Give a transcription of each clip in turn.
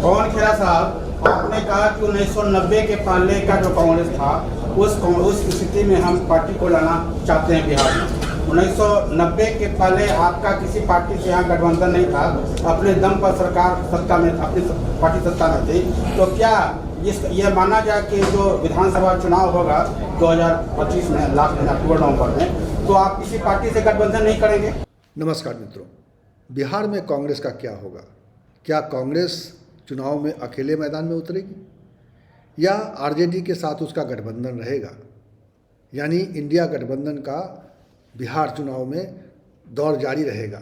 पवन खेड़ा साहब, आपने कहा कि 1990 के पहले का जो कांग्रेस था उस स्थिति में हम पार्टी को लाना चाहते हैं बिहार में। 1990 के पहले आपका किसी पार्टी से यहाँ गठबंधन नहीं था, अपने दम पर सरकार सत्ता में, अपनी पार्टी सत्ता में थी। तो क्या यह माना जाए कि जो विधानसभा चुनाव होगा 2025 में, लास्ट में अक्टूबर नवंबर में, तो आप किसी पार्टी से गठबंधन नहीं करेंगे? नमस्कार मित्रों, बिहार में कांग्रेस का क्या होगा? क्या कांग्रेस चुनाव में अकेले मैदान में उतरेगी या आरजेडी के साथ उसका गठबंधन रहेगा? यानी इंडिया गठबंधन का बिहार चुनाव में दौर जारी रहेगा।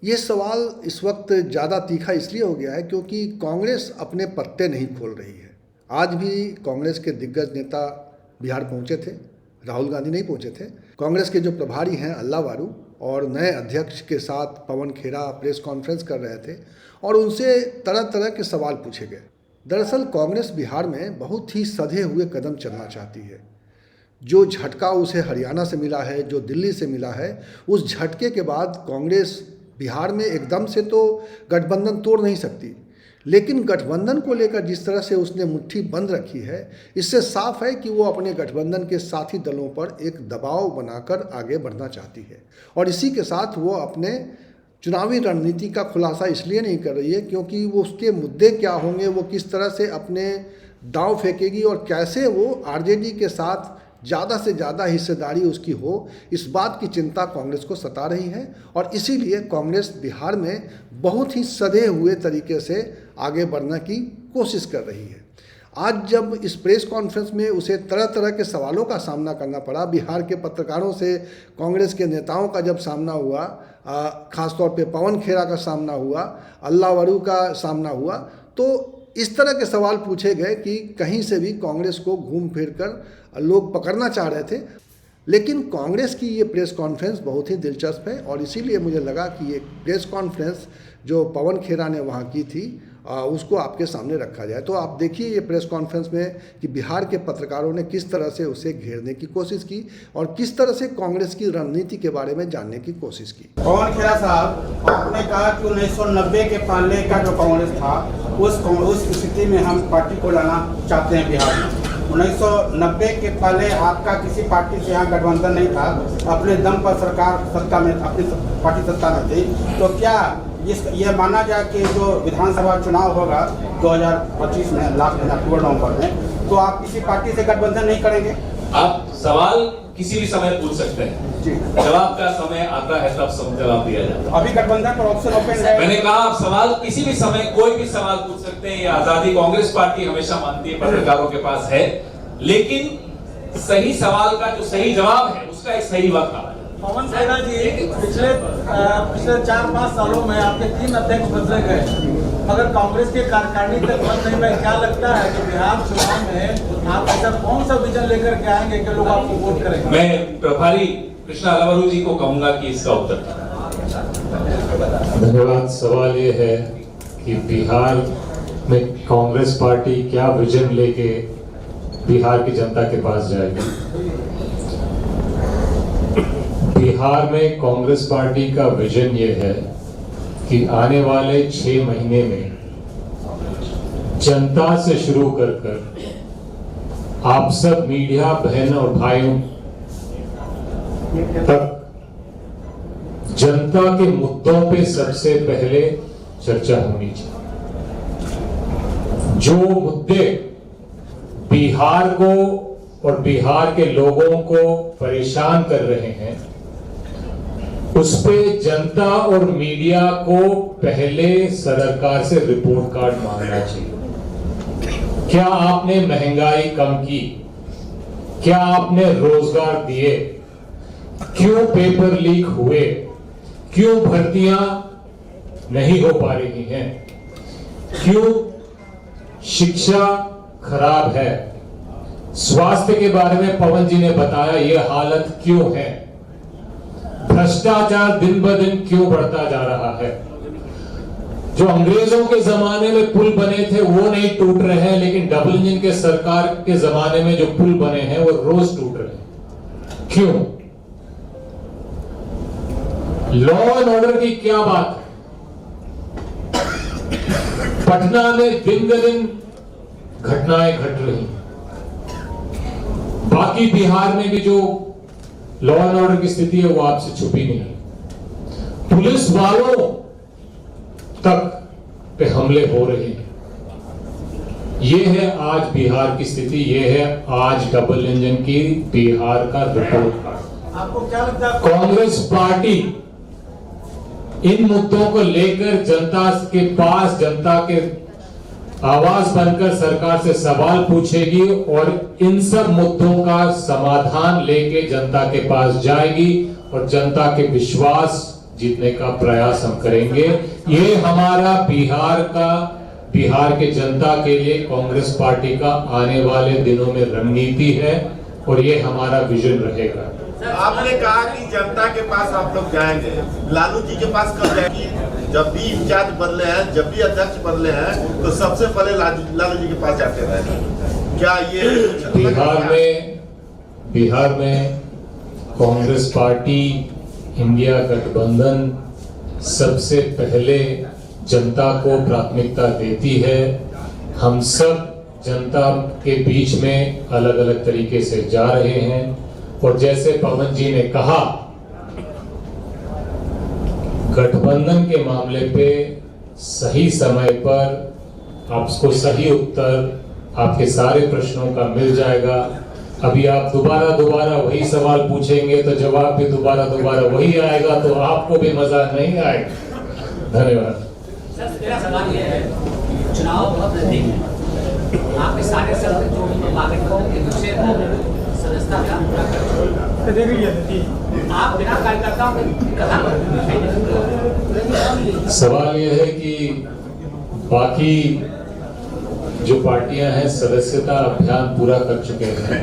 ये सवाल इस वक्त ज़्यादा तीखा इसलिए हो गया है क्योंकि कांग्रेस अपने पत्ते नहीं खोल रही है। आज भी कांग्रेस के दिग्गज नेता बिहार पहुंचे थे, राहुल गांधी नहीं पहुंचे थे। कांग्रेस के जो प्रभारी हैं अल्लावारू और नए अध्यक्ष के साथ पवन खेड़ा प्रेस कॉन्फ्रेंस कर रहे थे और उनसे तरह तरह के सवाल पूछे गए। दरअसल कांग्रेस बिहार में बहुत ही सधे हुए कदम चलना चाहती है। जो झटका उसे हरियाणा से मिला है, जो दिल्ली से मिला है, उस झटके के बाद कांग्रेस बिहार में एकदम से तो गठबंधन तोड़ नहीं सकती, लेकिन गठबंधन को लेकर जिस तरह से उसने मुट्ठी बंद रखी है, इससे साफ है कि वो अपने गठबंधन के साथी दलों पर एक दबाव बनाकर आगे बढ़ना चाहती है। और इसी के साथ वो अपने चुनावी रणनीति का खुलासा इसलिए नहीं कर रही है क्योंकि वो उसके मुद्दे क्या होंगे, वो किस तरह से अपने दांव फेंकेगी और कैसे वो आरजेडी के साथ ज़्यादा से ज़्यादा हिस्सेदारी उसकी हो, इस बात की चिंता कांग्रेस को सता रही है। और इसीलिए कांग्रेस बिहार में बहुत ही सधे हुए तरीके से आगे बढ़ने की कोशिश कर रही है। आज जब इस प्रेस कॉन्फ्रेंस में उसे तरह तरह के सवालों का सामना करना पड़ा, बिहार के पत्रकारों से, कांग्रेस के नेताओं का जब सामना हुआ, ख़ासतौर पे पवन खेड़ा का सामना हुआ, अल्लावारू का सामना हुआ, तो इस तरह के सवाल पूछे गए कि कहीं से भी कांग्रेस को घूम फिर कर लोग पकड़ना चाह रहे थे। लेकिन कांग्रेस की ये प्रेस कॉन्फ्रेंस बहुत ही दिलचस्प है और इसीलिए मुझे लगा कि ये प्रेस कॉन्फ्रेंस जो पवन खेड़ा ने वहाँ की थी उसको आपके सामने रखा जाए। तो आप देखिए ये प्रेस कॉन्फ्रेंस में कि बिहार के पत्रकारों ने किस तरह से उसे घेरने की कोशिश की और किस तरह से कांग्रेस की रणनीति के बारे में जानने की कोशिश की। पवन खेड़ा साहब, आपने कहा कि 1990 के पहले का जो कांग्रेस था उस स्थिति में हम पार्टी को लाना चाहते हैं बिहार में। 1990 के पहले आपका किसी पार्टी से यहाँ गठबंधन नहीं था, अपने दम पर सरकार सत्ता में, अपनी पार्टी सत्ता में थी। तो क्या यह माना जाए कि जो विधानसभा चुनाव होगा 2025 में, लास्ट में अक्टूबर नवंबर में, तो आप किसी पार्टी से गठबंधन नहीं करेंगे? आप सवाल किसी भी समय पूछ सकते हैं जी, जवाब का समय आता है तब सब जवाब दिया जाता है। अभी गठबंधन पर ऑप्शन ओपन है। मैंने कहा आप सवाल किसी भी समय कोई भी सवाल पूछ सकते हैं, ये आजादी कांग्रेस पार्टी हमेशा मानती है पत्रकारों के पास है, लेकिन सही सवाल का जो सही जवाब है उसका एक सही वक्त आता है। पवन खेड़ा जी, पिछले 4-5 सालों में आपके 3 अध्यक्ष बदले गए, मगर कांग्रेस के कार्यकारिणी तक बंद नहीं हुए। क्या लगता है कि बिहार चुनाव में आप ऐसा कौन सा विजन लेकर के आएंगे कि लोग आपको वोट करेंगे? मैं प्रभारी कृष्णा अल्लावारू जी को कहूंगा कि इसका उत्तर। धन्यवाद। सवाल ये है कि बिहार में कांग्रेस पार्टी क्या विजन लेके बिहार की जनता के पास जाएगी। बिहार में कांग्रेस पार्टी का विजन ये है कि आने वाले 6 महीने में जनता से शुरू कर आप सब मीडिया बहन और भाइयों तक जनता के मुद्दों पे सबसे पहले चर्चा होनी चाहिए। जो मुद्दे बिहार को और बिहार के लोगों को परेशान कर रहे हैं, उस पे जनता और मीडिया को पहले सरकार से रिपोर्ट कार्ड मांगना चाहिए। क्या आपने महंगाई कम की? क्या आपने रोजगार दिए? क्यों पेपर लीक हुए? क्यों भर्तियां नहीं हो पा रही हैं? क्यों शिक्षा खराब है? स्वास्थ्य के बारे में पवन जी ने बताया, यह हालत क्यों है? भ्रष्टाचार दिन ब दिन क्यों बढ़ता जा रहा है? जो अंग्रेजों के जमाने में पुल बने थे वो नहीं टूट रहे हैं, लेकिन डबल इंजन के सरकार के जमाने में जो पुल बने हैं वो रोज टूट रहे हैं। क्यों? लॉ एंड ऑर्डर की क्या बात है? पटना में दिन ब दिन घटनाएं घट रही हैं। बाकी बिहार में भी जो लॉ एंड ऑर्डर की स्थिति है वो आपसे छुपी नहीं है। पुलिस वालों तक पे हमले हो रहे हैं। ये है आज बिहार की स्थिति, ये है आज डबल इंजन की बिहार का रिपोर्ट कार्ड। आपको क्या लगता है कांग्रेस पार्टी इन मुद्दों को लेकर जनता के पास, जनता के आवाज बनकर सरकार से सवाल पूछेगी और इन सब मुद्दों का समाधान लेके जनता के पास जाएगी और जनता के विश्वास जीतने का प्रयास हम करेंगे। ये हमारा बिहार के जनता के लिए कांग्रेस पार्टी का आने वाले दिनों में रणनीति है और ये हमारा विजन रहेगा। आपने कहा कि जनता के पास आप लोग जाएंगे, लालू जी के पास कब जाएंगे? जब भी इंचार्ज बदले हैं, जब भी अध्यक्ष बदले हैं, तो सबसे पहले लालू जी के पास जाते रहे। क्या ये बिहार में कांग्रेस पार्टी, इंडिया गठबंधन सबसे पहले जनता को प्राथमिकता देती है। हम सब जनता के बीच में अलग अलग तरीके से जा रहे हैं और जैसे पवन जी ने कहा, गठबंधन के मामले पे सही समय पर आपको सही उत्तर आपके सारे प्रश्नों का मिल जाएगा। अभी आप दोबारा वही सवाल पूछेंगे तो जवाब भी दोबारा वही आएगा, तो आपको भी मजा नहीं आएगा। धन्यवाद। सर, मेरा सवाल ये है, चुनाव बहुत नजदीक है, आपके सारे सर जो नागरिकों के दूसरे सदस्यता का पूरा कर, आप बिना कार्यकर्ताओं के कहाँ पर? सवाल यह है कि बाकी जो पार्टियां हैं सदस्यता अभियान पूरा कर चुके हैं,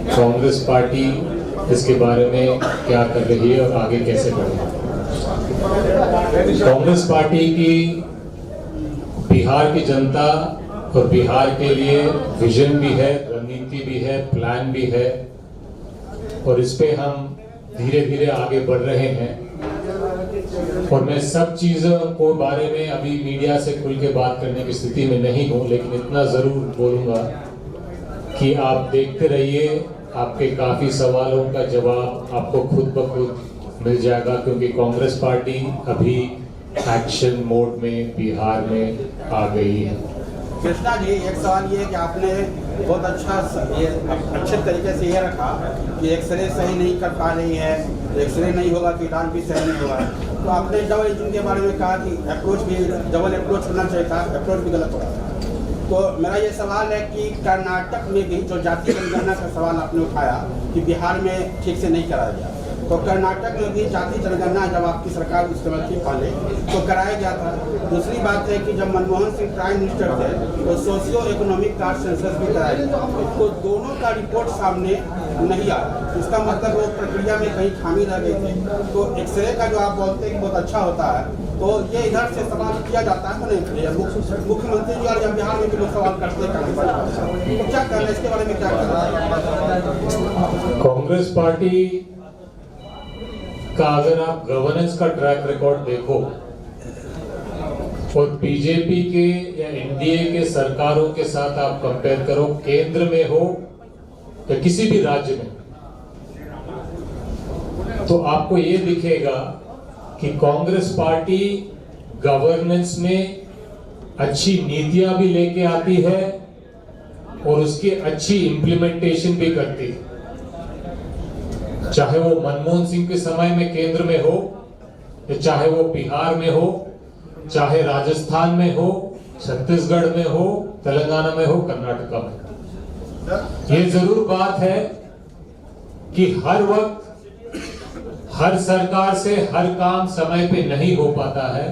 कांग्रेस पार्टी इसके बारे में क्या कर रही है और आगे कैसे बढ़ेगी? कांग्रेस पार्टी की बिहार की जनता और बिहार के लिए विजन भी है, रणनीति भी है, प्लान भी है और इस पे हम धीरे धीरे आगे बढ़ रहे हैं। और मैं सब चीजों को बारे में अभी मीडिया से खुल के बात करने की स्थिति में नहीं हूं, लेकिन इतना जरूर बोलूंगा कि आप देखते रहिए, आपके काफी सवालों का जवाब आपको खुद ब खुद मिल जाएगा, क्योंकि कांग्रेस पार्टी अभी एक्शन मोड में बिहार में आ गई है। कृष्णा जी, एक सवाल ये है कि आपने बहुत अच्छे तरीके से ये रखा कि एक्सरे सही नहीं कर पा रही है, एक्सरे नहीं होगा तो इलाज भी सही नहीं होगा। तो आपने डबल इंजन के बारे में कहा कि अप्रोच भी डबल अप्रोच होना चाहिए था, अप्रोच भी गलत हो रहा था। तो मेरा ये सवाल है कि कर्नाटक में भी जो जाति जनगणना का सवाल आपने उठाया कि बिहार में ठीक से नहीं कराया गया, तो कर्नाटक में भी जाति जनगणना जब आपकी सरकार उस समय थी पहले तो कराया गया था। दूसरी बात है कि जब मनमोहन सिंह प्राइम मिनिस्टर थे तो सोशियो इकोनॉमिक कास्ट सेंसस भी कराया गया, तो दोनों का रिपोर्ट सामने नहीं आया। इसका मतलब वो प्रक्रिया में कहीं खामी रह गई थी। तो एक्सरे का जो आप बोलते हैं कि बहुत अच्छा होता है, तो ये इधर से सवाल किया जाता है मुख्यमंत्री जी और बिहार में भी लोग सवाल करते हैं, तो क्या करना है इसके बारे में, क्या करना है? कांग्रेस पार्टी का अगर आप गवर्नेंस का ट्रैक रिकॉर्ड देखो और बीजेपी के या एनडीए के सरकारों के साथ आप कंपेयर करो, केंद्र में हो या किसी भी राज्य में, तो आपको ये दिखेगा कि कांग्रेस पार्टी गवर्नेंस में अच्छी नीतियां भी लेके आती है और उसकी अच्छी इंप्लीमेंटेशन भी करती है। चाहे वो मनमोहन सिंह के समय में केंद्र में हो, या चाहे वो बिहार में हो, चाहे राजस्थान में हो, छत्तीसगढ़ में हो, तेलंगाना में हो, कर्नाटक में हो। ये जरूर बात है कि हर वक्त हर सरकार से हर काम समय पे नहीं हो पाता है,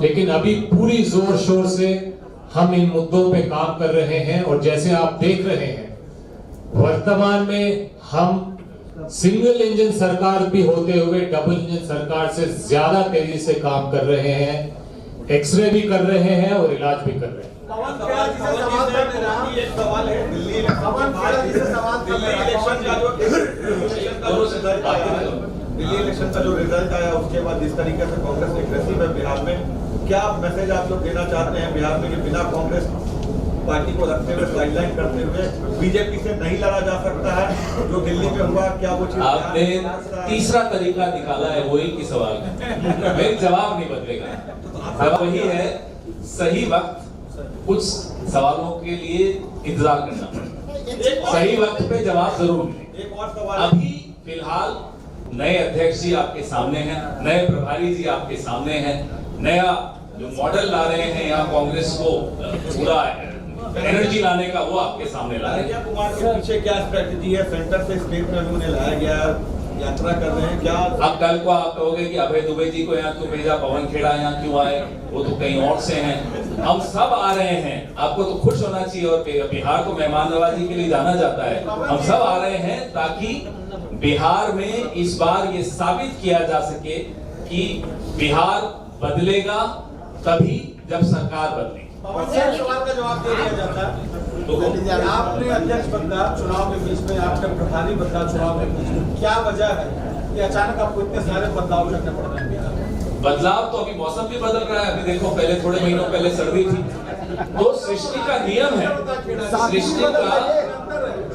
लेकिन अभी पूरी जोर शोर से हम इन मुद्दों पे काम कर रहे हैं। और जैसे आप देख रहे हैं, वर्तमान में हम सिंगल इंजन सरकार भी होते हुए डबल इंजन सरकार से ज्यादा तेजी से काम कर रहे हैं, एक्सरे भी कर रहे हैं और इलाज भी कर रहे हैं। दिल्ली इलेक्शन का जो दिल्ली इलेक्शन का जो रिजल्ट आया उसके बाद जिस तरीके से कांग्रेस एग्रेसिव है बिहार में, क्या मैसेज आप लोग देना चाहते हैं बिहार में कि बिना कांग्रेस पार्टी को रखते हुए साइडलाइन करते हुए बीजेपी से नहीं लड़ा जा सकता है? जो दिल्ली में हुआ, क्या वो चीज आपने तीसरा तरीका निकाला है वो एक ही सवाल में, मेरे जवाब नहीं बदलेगा। अब वही है, सही वक्त कुछ सवालों के लिए इंतजार करना, सही वक्त पे जवाब जरूर मिले। एक और सवाल, अभी फिलहाल नए अध्यक्ष जी आपके सामने हैं, नए प्रभारी जी आपके सामने हैं, नया जो मॉडल ला रहे हैं यहाँ कांग्रेस को पूरा एनर्जी लाने का, वो आपके सामने ला रहे हैं। कन्हैया कुमार के पीछे क्या स्ट्रेटजी है? सेंटर से स्टेट में भी उन्हें लाया गया, यात्रा कर रहे हैं क्या? अब कल को आप कहोगे कि अभय दुबे जी को यहाँ क्यों भेजा, पवन खेड़ा यहाँ क्यों आए, वो तो कहीं और से हैं। हम सब आ रहे हैं, आपको तो खुश होना चाहिए, और बिहार को मेहमान नवाजी के लिए जाना जाता है। हम सब आ रहे हैं ताकि बिहार में इस बार ये साबित किया जा सके कि बिहार बदलेगा तभी जब सरकार बदलेगी। सवाल का जवाब दे दिया जाता है तो आपने अध्यक्ष बदला चुनाव के बीच में, आपने प्रभारी बदला चुनाव के बीच में, क्या वजह है कि अचानक आपको इतने सारे बदलाव करने पड़ रहे हैं? बदलाव तो अभी मौसम भी बदल रहा है। अभी देखो, पहले थोड़े महीनों पहले सर्दी थी, तो सृष्टि का नियम है,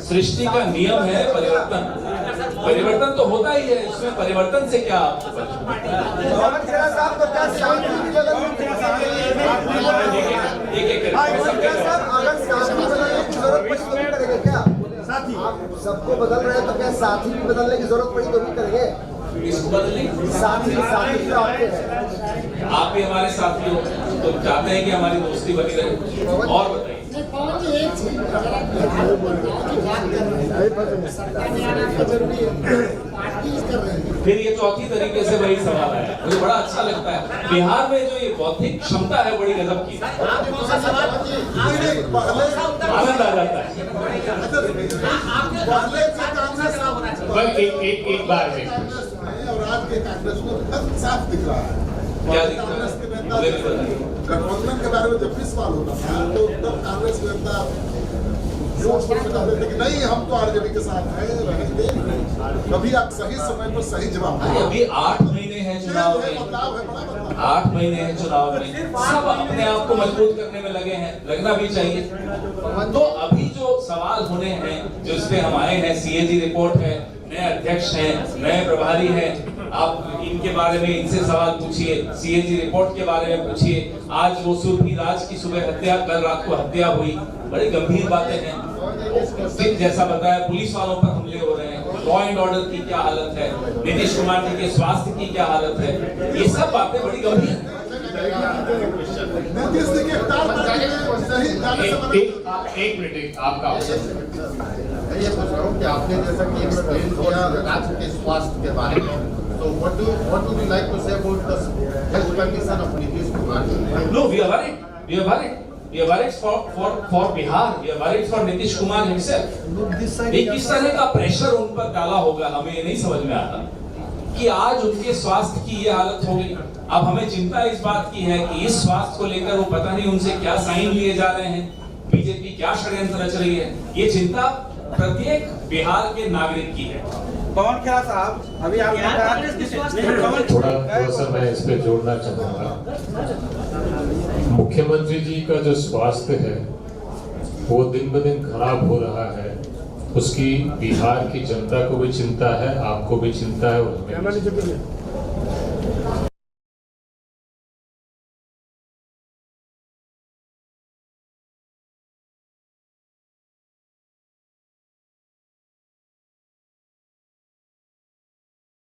सृष्टि का नियम है परिवर्तन। परिवर्तन तो होता ही है, इसमें परिवर्तन से क्या सबको बदल रहे हैं तो क्या साथी भी बदलने की जरूरत पड़ी तो भी करेंगे? साथी आप भी हमारे साथी हो तो चाहते हैं कि हमारी दोस्ती बनी रहे। और बताइए, फिर ये चौथी तरीके से वही सवाल है, मुझे बड़ा अच्छा लगता है। बिहार में जो ये बौद्धिक क्षमता है बड़ी गजब की, आनंद आ जाता है। एक बार में और आज के कांग्रेस को बहुत साफ दिख रहा है। क्या दिख रहा है? गठबंधन के बारे में जब भी सवाल होता था तो तब कांग्रेस के नेता जोश से कहते थे कि नहीं, हम तो आरजेडी के साथ हैं, रहेंगे। कभी आप सही समय पर सही जवाब दें। अभी 8 महीने हैं चुनाव में, 8 महीने हैं चुनाव में, सब अपने आप को मजबूत करने में लगे हैं, लगना भी चाहिए। तो अभी जो सवाल होने हैं, जो इस पे हम आए हैं, सीएजी रिपोर्ट है, नए अध्यक्ष हैं, नए प्रभारी हैं, आप इनके बारे में इनसे सवाल पूछिए, सीएजी रिपोर्ट के बारे में पूछिए। आज वो सुरभि राज की सुबह हत्या, कल रात को हत्या हुई, बड़ी गंभीर बातें हैं। सिंह जैसा बताया, पुलिस वालों पर हमले हो रहे हैं, लॉ एंड ऑर्डर की क्या हालत है, नीतीश कुमार जी के स्वास्थ्य की क्या हालत है, ये सब बातें बड़ी गंभीर हैं। एक मिनट, आपका ये पूछ रहा हूँ कि आपने जैसा कि एक्सप्लेन किया राज्य के स्वास्थ्य के बारे में, तो what do you like to say about the health condition of Nitish Kumar? No, we are worried. We are worried. We are worried for Bihar. We are worried for Nitish Kumar himself. ये किस तरह का pressure उन पर डाला होगा, हमें ये नहीं समझ में आता कि आज उनके स्वास्थ्य की ये हालत हो गई। अब हमें चिंता इस बात की है कि इस स्वास्थ्य को लेकर वो पता नहीं उनसे क्या साइन लिए जा रहे हैं, बीजेपी क्या षड्यंत्र रच रही है। ये चिंता प्रत्येक बिहार के नागरिक की है। पवन खेड़ा साहब, अभी आप थोड़ा सा मैं इस पे जोड़ना चाहूँगा। मुख्यमंत्री जी का जो स्वास्थ्य है वो दिन ब दिन खराब हो रहा है, उसकी बिहार की जनता को भी चिंता है, आपको भी चिंता है और हमें भी चिंता है।